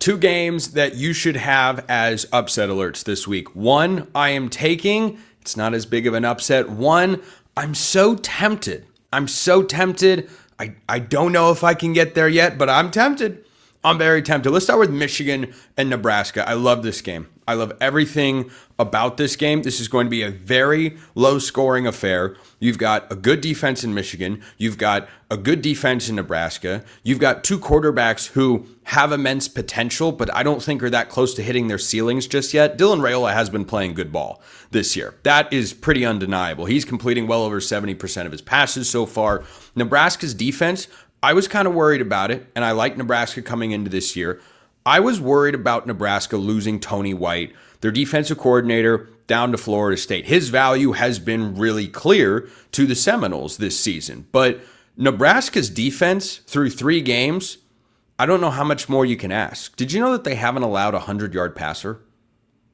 two games that you should have as upset alerts this week. One, I am taking, it's not as big of an upset. One, I'm so tempted. I don't know if I can get there yet, but I'm tempted. I'm very tempted. Let's start with Michigan and Nebraska. I love this game. I love everything about this game. This is going to be a very low-scoring affair. You've got a good defense in Michigan. You've got a good defense in Nebraska. You've got two quarterbacks who have immense potential, but I don't think are that close to hitting their ceilings just yet. Dylan Raiola has been playing good ball this year. That is pretty undeniable. He's completing well over 70% of his passes so far. Nebraska's defense, I was kind of worried about it, and I like Nebraska coming into this year. I was worried about Nebraska losing Tony White, their defensive coordinator, down to Florida State. His value has been really clear to the Seminoles this season. But Nebraska's defense through 3 games, I don't know how much more you can ask. Did you know that they haven't allowed a 100-yard passer?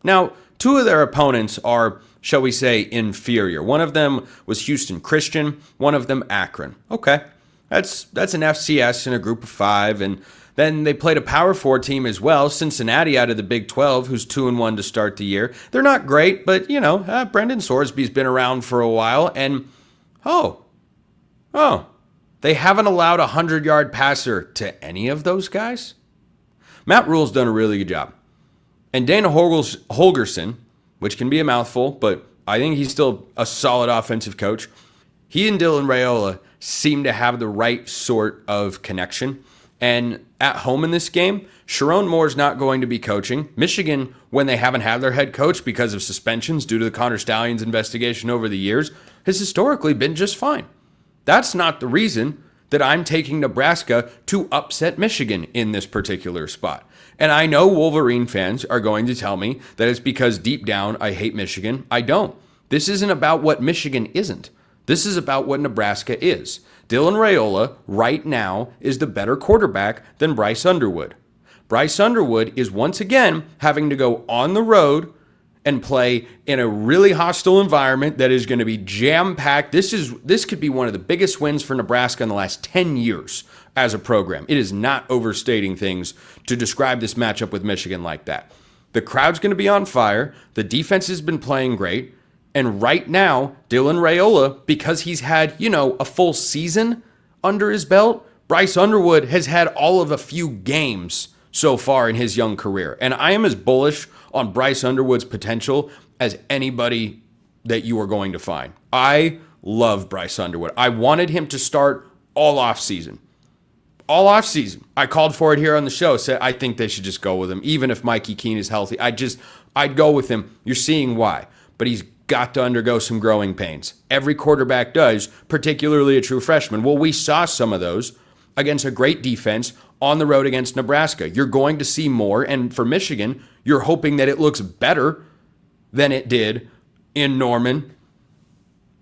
Now, 2 of their opponents are, shall we say, inferior. One of them was Houston Christian, one of them Akron. Okay, that's an FCS in a group of 5, and then they played a Power 4 team as well, Cincinnati out of the Big 12, who's 2-1 to start the year. They're not great, but, Brendan Sorsby's been around for a while, and, they haven't allowed a 100-yard passer to any of those guys? Matt Rule's done a really good job. And Dana Holgerson, which can be a mouthful, but I think he's still a solid offensive coach. He and Dylan Raiola seem to have the right sort of connection. And at home in this game, Sharon Moore's not going to be coaching. Michigan, when they haven't had their head coach because of suspensions due to the Connor Stallions investigation over the years, has historically been just fine. That's not the reason that I'm taking Nebraska to upset Michigan in this particular spot. And I know Wolverine fans are going to tell me that it's because deep down I hate Michigan. I don't. This isn't about what Michigan isn't. This is about what Nebraska is. Dylan Raiola right now is the better quarterback than Bryce Underwood. Bryce Underwood is once again having to go on the road and play in a really hostile environment that is going to be jam-packed. This could be one of the biggest wins for Nebraska in the last 10 years as a program. It is not overstating things to describe this matchup with Michigan like that. The crowd's going to be on fire. The defense has been playing great. And right now, Dylan Raiola, because he's had, a full season under his belt, Bryce Underwood has had all of a few games so far in his young career. And I am as bullish on Bryce Underwood's potential as anybody that you are going to find. I love Bryce Underwood. I wanted him to start all offseason. All offseason. I called for it here on the show, said I think they should just go with him, even if Mikey Keene is healthy. I'd go with him. You're seeing why. But he's got to undergo some growing pains. Every quarterback does, particularly a true freshman. Well, we saw some of those against a great defense on the road against Nebraska. You're going to see more, and for Michigan, you're hoping that it looks better than it did in Norman.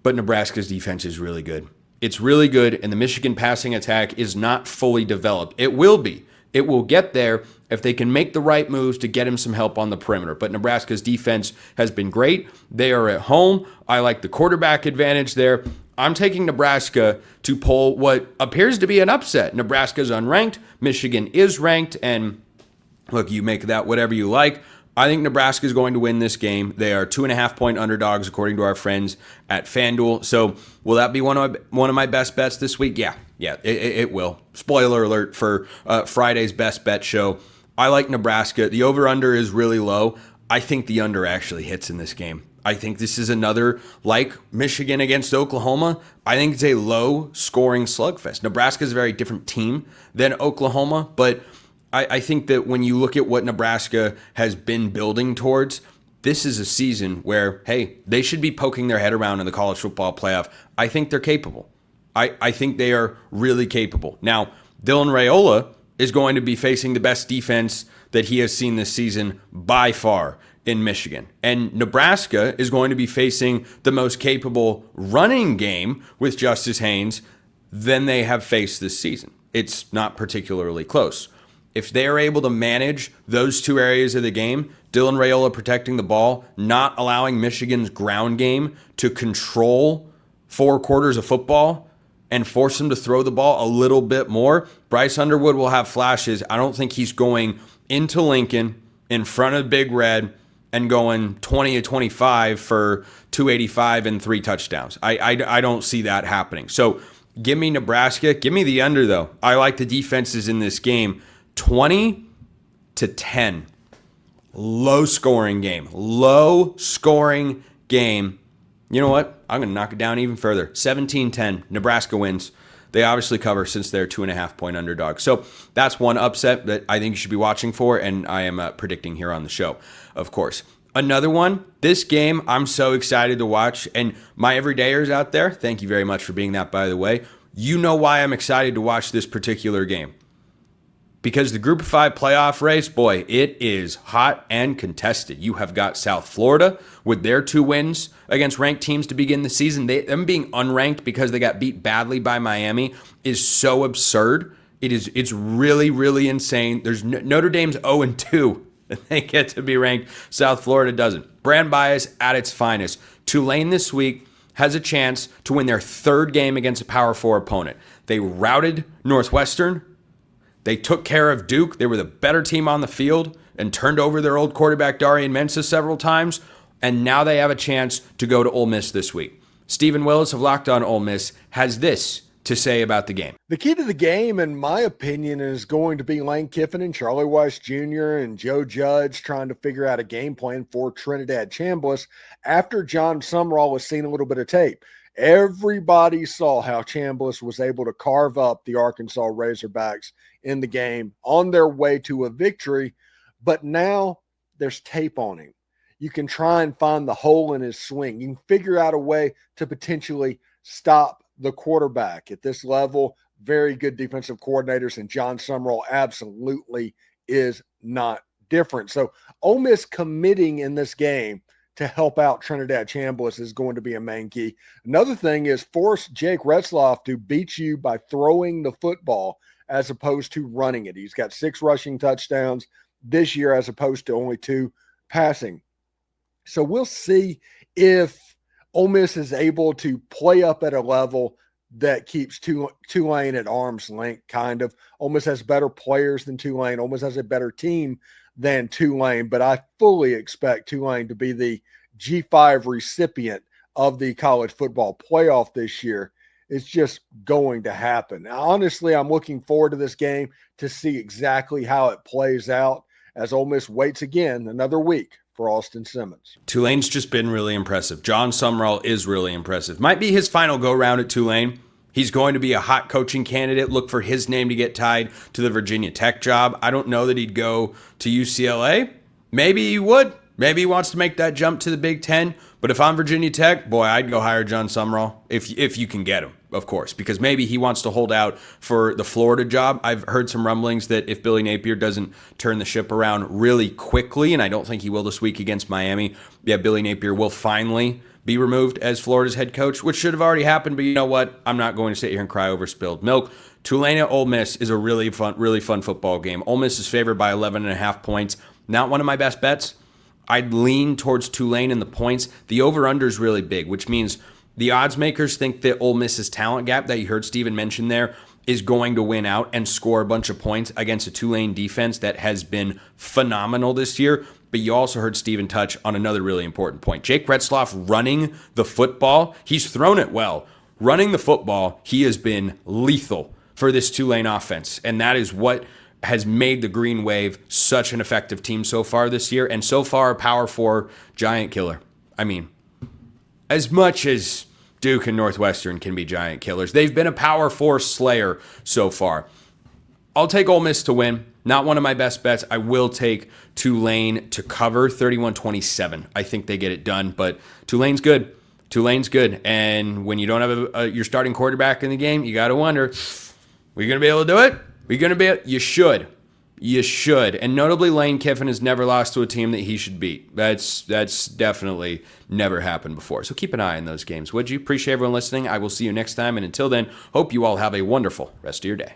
But Nebraska's defense is really good. It's really good, and the Michigan passing attack is not fully developed. It will be. It will get there if they can make the right moves to get him some help on the perimeter. But Nebraska's defense has been great. They are at home. I like the quarterback advantage there. I'm taking Nebraska to pull what appears to be an upset. Nebraska's unranked. Michigan is ranked. And look, you make that whatever you like. I think Nebraska is going to win this game. They are 2.5-point underdogs, according to our friends at FanDuel. So will that be one of my best bets this week? Yeah, it will. Spoiler alert for Friday's best bet show. I like Nebraska. The over-under is really low. I think the under actually hits in this game. I think this is another, like Michigan against Oklahoma, I think it's a low-scoring slugfest. Nebraska is a very different team than Oklahoma, but I think that when you look at what Nebraska has been building towards, this is a season where, hey, they should be poking their head around in the college football playoff. I think they're capable. I think they are really capable. Now, Dylan Raiola is going to be facing the best defense that he has seen this season by far in Michigan. And Nebraska is going to be facing the most capable running game with Justice Haynes than they have faced this season. It's not particularly close. If they're able to manage those two areas of the game, Dylan Raiola protecting the ball, not allowing Michigan's ground game to control 4 quarters of football and force them to throw the ball a little bit more, Bryce Underwood will have flashes. I don't think he's going into Lincoln in front of Big Red and going 20-25 for 285 and 3 touchdowns. I don't see that happening. So give me Nebraska. Give me the under, though. I like the defenses in this game. 20-10. Low scoring game. Low scoring game. You know what? I'm going to knock it down even further. 17-10. Nebraska wins. They obviously cover since they're 2.5-point underdog. So that's one upset that I think you should be watching for, and I am predicting here on the show, of course. Another one, this game I'm so excited to watch, and my everydayers out there, thank you very much for being that, by the way. You know why I'm excited to watch this particular game. Because the Group of 5 playoff race, boy, it is hot and contested. You have got South Florida with their 2 wins against ranked teams to begin the season. Them being unranked because they got beat badly by Miami is so absurd. It's really, really insane. There's Notre Dame's 0-2, and they get to be ranked. South Florida doesn't. Brand bias at its finest. Tulane this week has a chance to win their 3rd game against a Power 4 opponent. They routed Northwestern. They took care of Duke. They were the better team on the field and turned over their old quarterback Darian Mensah several times. And now they have a chance to go to Ole Miss this week. Stephen Willis of Locked On Ole Miss has this to say about the game. The key to the game, in my opinion, is going to be Lane Kiffin and Charlie Weiss Jr. and Joe Judge trying to figure out a game plan for Trinidad Chambliss after John Sumrall has seen a little bit of tape. Everybody saw how Chambliss was able to carve up the Arkansas Razorbacks in the game on their way to a victory, but now there's tape on him. You can try and find the hole in his swing. You can figure out a way to potentially stop the quarterback. At this level, very good defensive coordinators, and John Sumrall absolutely is not different. So Ole Miss committing in this game to help out Trinidad Chambliss is going to be a main key. Another thing is force Jake Retzloff to beat you by throwing the football as opposed to running it. He's got 6 rushing touchdowns this year as opposed to only 2 passing. So we'll see if Ole Miss is able to play up at a level that keeps Tulane at arm's length, kind of. Ole Miss has better players than Tulane. Ole Miss has a better team than Tulane, but I fully expect Tulane to be the G5 recipient of the college football playoff this year. It's just going to happen. Now, honestly, I'm looking forward to this game to see exactly how it plays out as Ole Miss waits again another week for Austin Simmons. Tulane's just been really impressive. John Sumrall is really impressive. Might be his final go-round at Tulane. He's going to be a hot coaching candidate. Look for his name to get tied to the Virginia Tech job. I don't know that he'd go to UCLA. Maybe he would. Maybe he wants to make that jump to the Big Ten. But if I'm Virginia Tech, boy, I'd go hire John Sumrall if you can get him, of course, because maybe he wants to hold out for the Florida job. I've heard some rumblings that if Billy Napier doesn't turn the ship around really quickly, and I don't think he will this week against Miami, Billy Napier will finally be removed as Florida's head coach, which should have already happened. But you know what? I'm not going to sit here and cry over spilled milk. Tulane at Ole Miss is a really fun football game. Ole Miss is favored by 11.5 points. Not one of my best bets. I'd lean towards Tulane in the points. The over-under is really big, which means the odds makers think that Ole Miss's talent gap that you heard Steven mention there is going to win out and score a bunch of points against a Tulane defense that has been phenomenal this year. But you also heard Steven touch on another really important point. Jake Retzloff running the football, he's thrown it well. Running the football, he has been lethal for this Tulane offense. And that is what has made the Green Wave such an effective team so far this year, and so far a Power 4 giant killer. I mean, as much as Duke and Northwestern can be giant killers, they've been a Power 4 slayer so far. I'll take Ole Miss to win. Not one of my best bets. I will take Tulane to cover 31-27. I think they get it done, but Tulane's good. Tulane's good, and when you don't have your starting quarterback in the game, you got to wonder, are you going to be able to do it? Are you going to be able? You should. You should. And notably, Lane Kiffin has never lost to a team that he should beat. That's definitely never happened before. So keep an eye on those games, would you? Appreciate everyone listening. I will see you next time, and until then, hope you all have a wonderful rest of your day.